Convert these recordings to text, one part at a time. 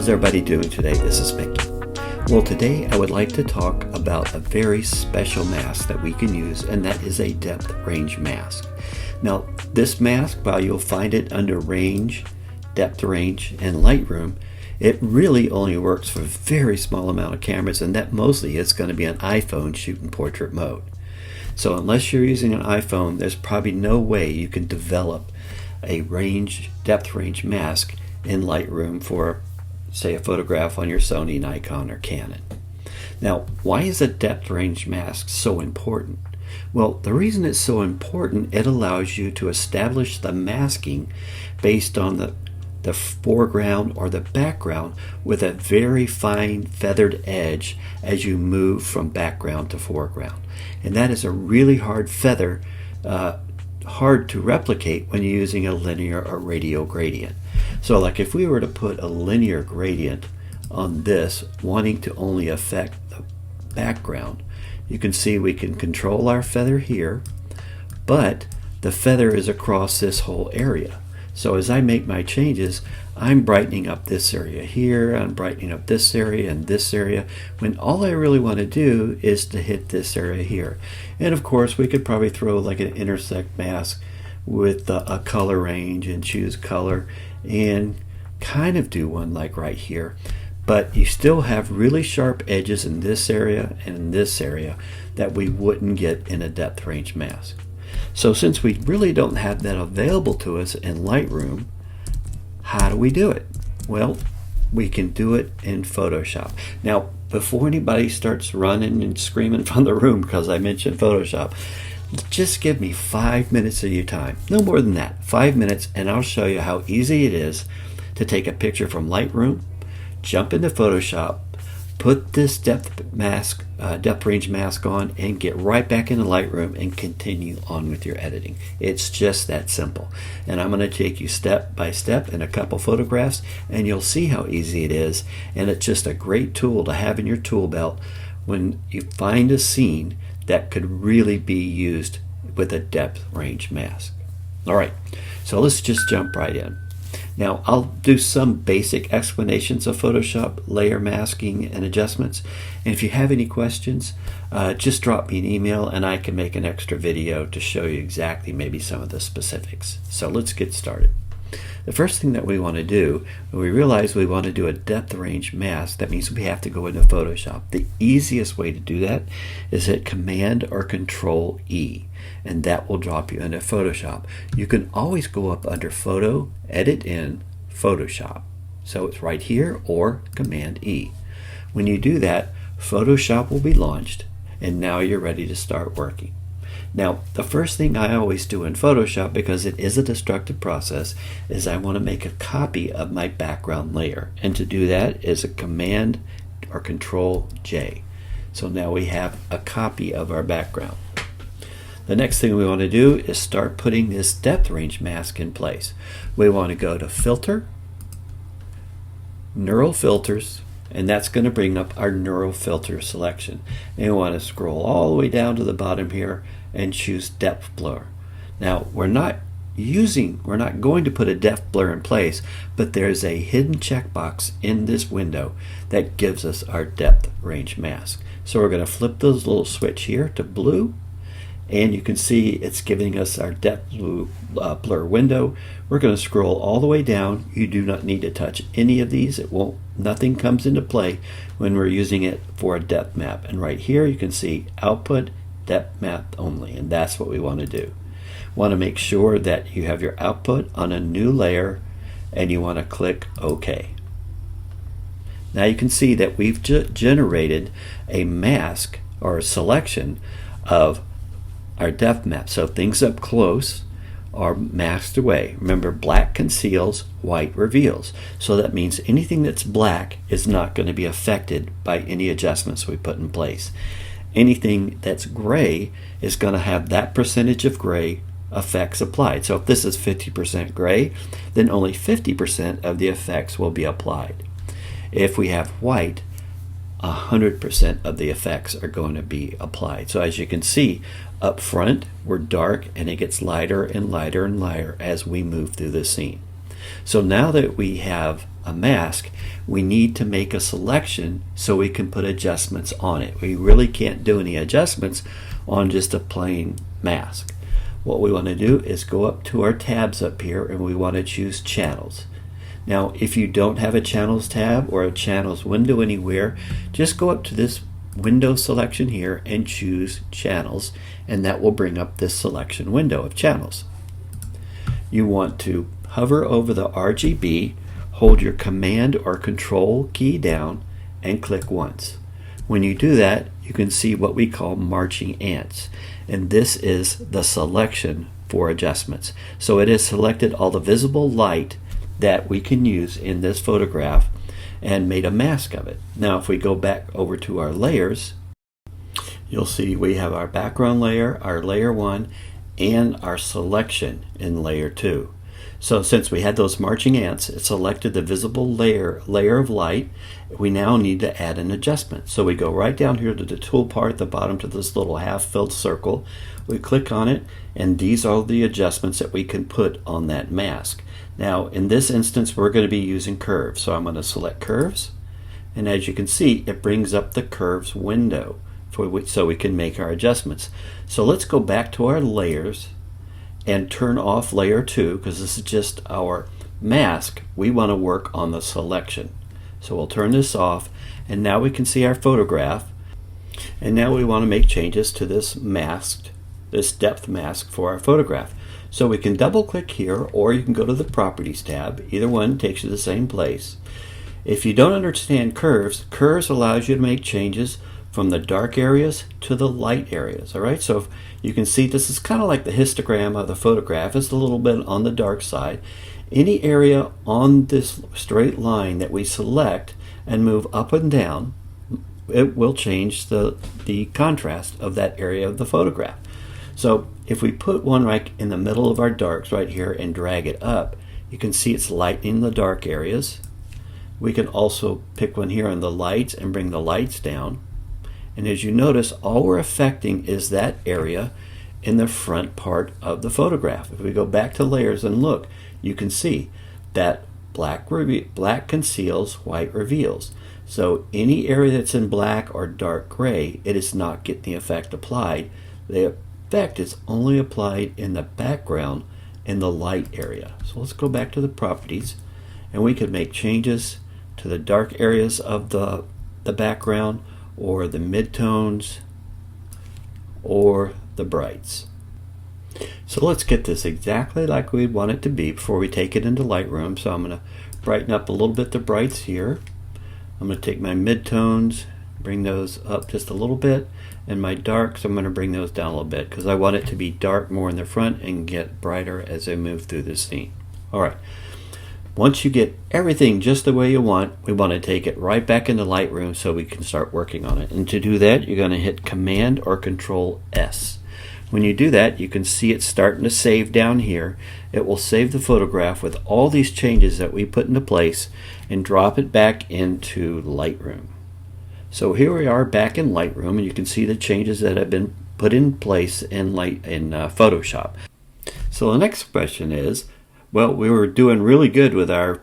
How's everybody doing today? This is Mickey. Well, today I would like to talk about a very special mask that we can use, and that is a depth range mask. Now, this mask, while you'll find it under range, depth range, and Lightroom, it really only works for a very small amount of cameras, and that mostly is going to be an iPhone shooting portrait mode. So unless you're using an iPhone, there's probably no way you can develop a depth range mask in Lightroom for, say, a photograph on your Sony, Nikon, or Canon. Now, why is a depth range mask so important? Well, the reason it's so important, it allows you to establish the masking based on the foreground or the background with a very fine feathered edge as you move from background to foreground. And that is a really hard feather, hard to replicate when you're using a linear or radial gradient. So like if we were to put a linear gradient on this, wanting to only affect the background, you can see we can control our feather here, but the feather is across this whole area. So as I make my changes, I'm brightening up this area here, I'm brightening up this area and this area, when all I really want to do is to hit this area here. And of course we could probably throw like an intersect mask with a color range and choose color and kind of do one like right here. But you still have really sharp edges in this area and in this area that we wouldn't get in a depth range mask. So since we really don't have that available to us in Lightroom, how do we do it? Well, we can do it in Photoshop. Now, before anybody starts running and screaming from the room because I mentioned Photoshop, just give me 5 minutes of your time. No more than that. 5 minutes, and I'll show you how easy it is to take a picture from Lightroom, jump into Photoshop, put this depth range mask on, and get right back into Lightroom and continue on with your editing. It's just that simple. And I'm going to take you step by step in a couple photographs, and you'll see how easy it is. And it's just a great tool to have in your tool belt when you find a scene that could really be used with a depth range mask. All right, so let's just jump right in. Now, I'll do some basic explanations of Photoshop, layer masking, and adjustments. And if you have any questions, just drop me an email and I can make an extra video to show you exactly maybe some of the specifics. So let's get started. The first thing that we want to do, when we realize we want to do a depth range mask, that means we have to go into Photoshop. The easiest way to do that is hit Command or Control E, and that will drop you into Photoshop. You can always go up under Photo, Edit in Photoshop. So it's right here, or Command E. When you do that, Photoshop will be launched, and now you're ready to start working. Now, the first thing I always do in Photoshop, because it is a destructive process, is I want to make a copy of my background layer. And to do that is a Command or Control J. So now we have a copy of our background. The next thing we want to do is start putting this depth range mask in place. We want to go to Filter, Neural Filters, and that's going to bring up our neural filter selection. And we want to scroll all the way down to the bottom here and choose depth blur. Now, we're not going to put a depth blur in place, but there's a hidden checkbox in this window that gives us our depth range mask. So we're going to flip this little switch here to blue, and you can see it's giving us our depth blur window. We're going to scroll all the way down. You do not need to touch any of these. Nothing comes into play when we're using it for a depth map. And right here you can see output depth map only, and that's what we want to do. Want to make sure that you have your output on a new layer, and you want to click OK. Now you can see that we've generated a mask or a selection of our depth map. So things up close are masked away. Remember, black conceals, white reveals. So that means anything that's black is not going to be affected by any adjustments we put in place. Anything that's gray is going to have that percentage of gray effects applied. So if this is 50% gray, then only 50% of the effects will be applied. If we have white, 100% of the effects are going to be applied. So as you can see, up front we're dark, and it gets lighter and lighter and lighter as we move through the scene. So now that we have a mask, we need to make a selection so we can put adjustments on it. We really can't do any adjustments on just a plain mask. What we want to do is go up to our tabs up here, and we want to choose channels. Now, if you don't have a channels tab or a channels window anywhere, just go up to this window selection here and choose channels, and that will bring up this selection window of channels. You want to hover over the RGB, hold your command or control key down, and click once. When you do that, you can see what we call marching ants, and this is the selection for adjustments. So it has selected all the visible light that we can use in this photograph and made a mask of it. Now if we go back over to our layers, you'll see we have our background layer, our layer 1, and our selection in layer 2. So since we had those marching ants, it selected the visible layer of light. We now need to add an adjustment. So we go right down here to the toolbar at the bottom to this little half-filled circle. We click on it, and these are the adjustments that we can put on that mask. Now in this instance, we're going to be using curves. So I'm going to select curves, and as you can see, it brings up the curves window so we can make our adjustments. So let's go back to our layers and turn off layer 2, because this is just our mask. We want to work on the selection. So we'll turn this off, and now we can see our photograph. And now we want to make changes to this depth mask for our photograph. So we can double click here, or you can go to the properties tab. Either one takes you to the same place. If you don't understand curves, curves allows you to make changes from the dark areas to the light areas. All right, so if you can see this is kind of like the histogram of the photograph. It's a little bit on the dark side. Any area on this straight line that we select and move up and down, it will change the contrast of that area of the photograph. So if we put one right in the middle of our darks right here and drag it up, you can see it's lightening the dark areas. We can also pick one here on the lights and bring the lights down. And as you notice, all we're affecting is that area in the front part of the photograph. If we go back to layers and look, you can see that black conceals, white reveals. So any area that's in black or dark gray, it is not getting the effect applied. The effect is only applied in the background in the light area. So let's go back to the properties, and we can make changes to the dark areas of the background, or the midtones, or the brights. So let's get this exactly like we want it to be before we take it into Lightroom. So I'm going to brighten up a little bit the brights here. I'm going to take my midtones, bring those up just a little bit, and my darks, I'm going to bring those down a little bit because I want it to be dark more in the front and get brighter as I move through the scene. All right. Once you get everything just the way you want, we want to take it right back into Lightroom so we can start working on it. And to do that, you're going to hit Command or Control S. When you do that, you can see it starting to save down here. It will save the photograph with all these changes that we put into place and drop it back into Lightroom. So here we are back in Lightroom, and you can see the changes that have been put in place in Photoshop. So the next question is, well, we were doing really good with our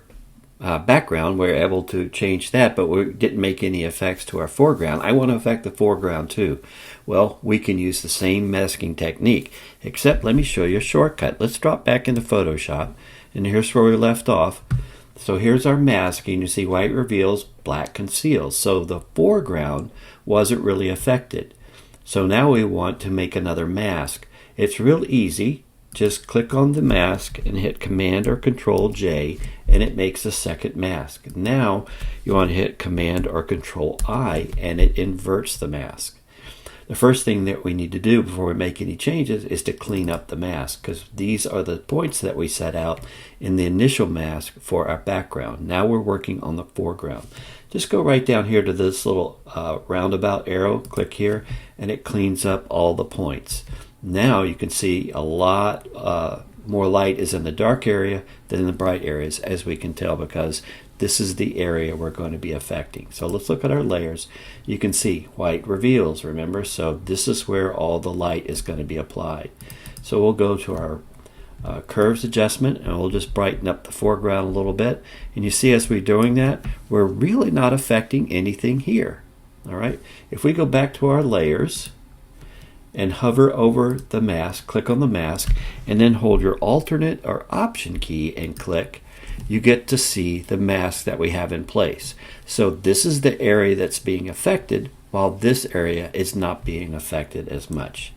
background. We were able to change that, but we didn't make any effects to our foreground. I want to affect the foreground too. Well, we can use the same masking technique, except let me show you a shortcut. Let's drop back into Photoshop, and here's where we left off. So here's our masking. You see white reveals, black conceals. So the foreground wasn't really affected. So now we want to make another mask. It's real easy. Just click on the mask and hit Command or Control J, and it makes a second mask. Now you want to hit Command or Control I, and it inverts the mask. The first thing that we need to do before we make any changes is to clean up the mask, because these are the points that we set out in the initial mask for our background. Now we're working on the foreground. Just go right down here to this little roundabout arrow, click here, and it cleans up all the points. Now you can see a lot more light is in the dark area than in the bright areas, as we can tell, because this is the area we're going to be affecting. So let's look at our layers. You can see white reveals, remember? So this is where all the light is going to be applied. So we'll go to our curves adjustment, and we'll just brighten up the foreground a little bit. And you see, as we're doing that, we're really not affecting anything here. All right, if we go back to our layers and hover over the mask, click on the mask, and then hold your alternate or option key and click, you get to see the mask that we have in place. So this is the area that's being affected, while this area is not being affected as much.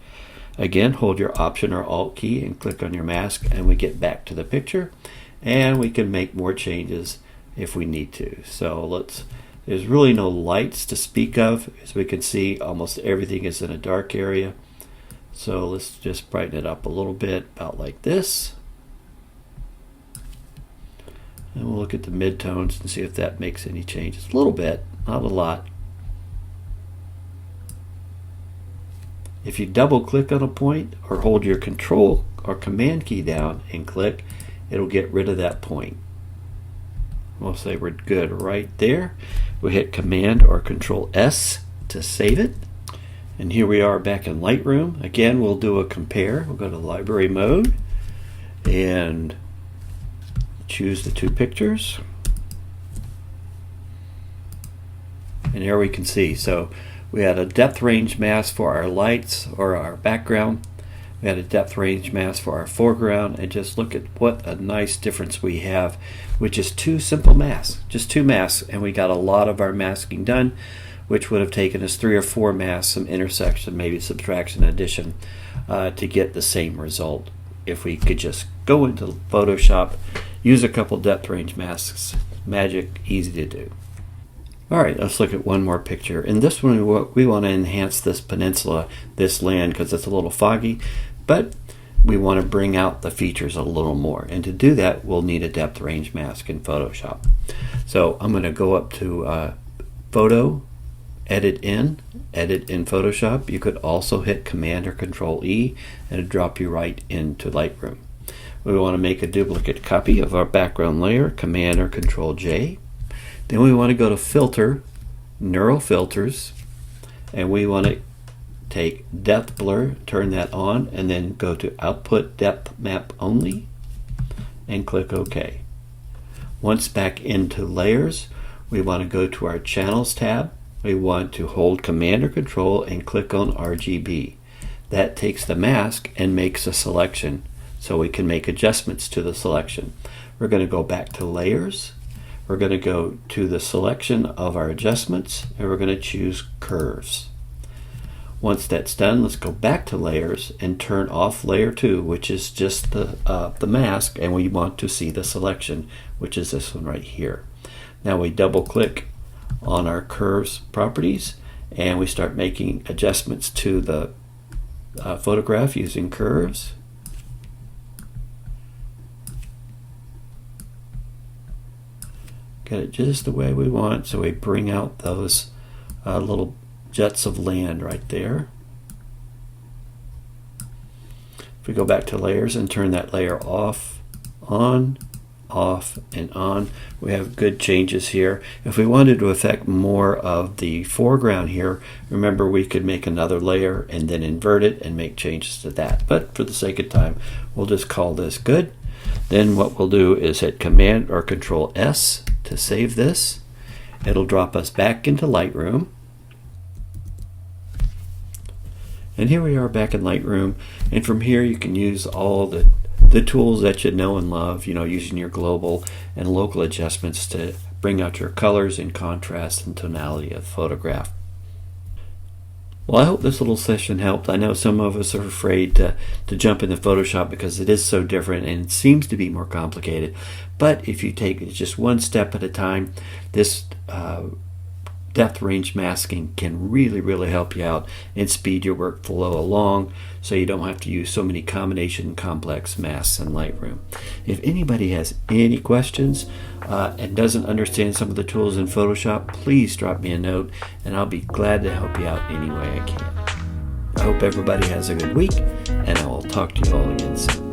Again, hold your option or alt key and click on your mask, and we get back to the picture, and we can make more changes if we need to. So there's really no lights to speak of. As we can see, almost everything is in a dark area. So let's just brighten it up a little bit, about like this. And we'll look at the midtones and see if that makes any changes. A little bit, not a lot. If you double click on a point or hold your control or command key down and click, it'll get rid of that point. We'll say we're good right there. We hit command or control S to save it. And here we are back in Lightroom. Again, we'll do a compare. We'll go to library mode and choose the two pictures. And here we can see, so we had a depth range mask for our lights or our background. We had a depth range mask for our foreground, and just look at what a nice difference we have, which is two simple masks, just two masks, and we got a lot of our masking done, which would have taken us 3 or 4 masks, some intersection, maybe subtraction, addition, to get the same result. If we could just go into Photoshop, use a couple depth range masks, magic, easy to do. All right, let's look at one more picture. In this one, we want to enhance this peninsula, this land, because it's a little foggy, but we want to bring out the features a little more. And to do that, we'll need a depth range mask in Photoshop. So I'm going to go up to Photo, Edit in Photoshop. You could also hit Command or Control E, and it'll drop you right into Lightroom. We want to make a duplicate copy of our background layer, Command or Control J. Then we want to go to Filter, Neural Filters, and we want to take Depth Blur, turn that on, and then go to Output Depth Map Only, and click OK. Once back into Layers, we want to go to our Channels tab. We want to hold Command or Control and click on RGB. That takes the mask and makes a selection, so we can make adjustments to the selection. We're going to go back to Layers. We're going to go to the selection of our adjustments, and we're going to choose Curves. Once that's done, let's go back to Layers and turn off Layer 2, which is just the mask, and we want to see the selection, which is this one right here. Now we double click on our Curves properties, and we start making adjustments to the photograph using Curves. Get it just the way we want, so we bring out those little jets of land right there. If we go back to Layers and turn that layer off, on, off, and on, we have good changes here. If we wanted to affect more of the foreground here, remember we could make another layer and then invert it and make changes to that. But for the sake of time, we'll just call this good. Then what we'll do is hit Command or Control S to save this. It'll drop us back into Lightroom. And here we are back in Lightroom, and from here you can use all the tools that you know and love, using your global and local adjustments to bring out your colors and contrast and tonality of photograph. Well, I hope this little session helped. I know some of us are afraid to jump into Photoshop because it is so different and it seems to be more complicated. But if you take it just one step at a time, this depth range masking can really help you out and speed your workflow along, so you don't have to use so many combination complex masks in Lightroom. If anybody has any questions and doesn't understand some of the tools in Photoshop, please drop me a note and I'll be glad to help you out any way I can. I hope everybody has a good week, and I will talk to you all again soon.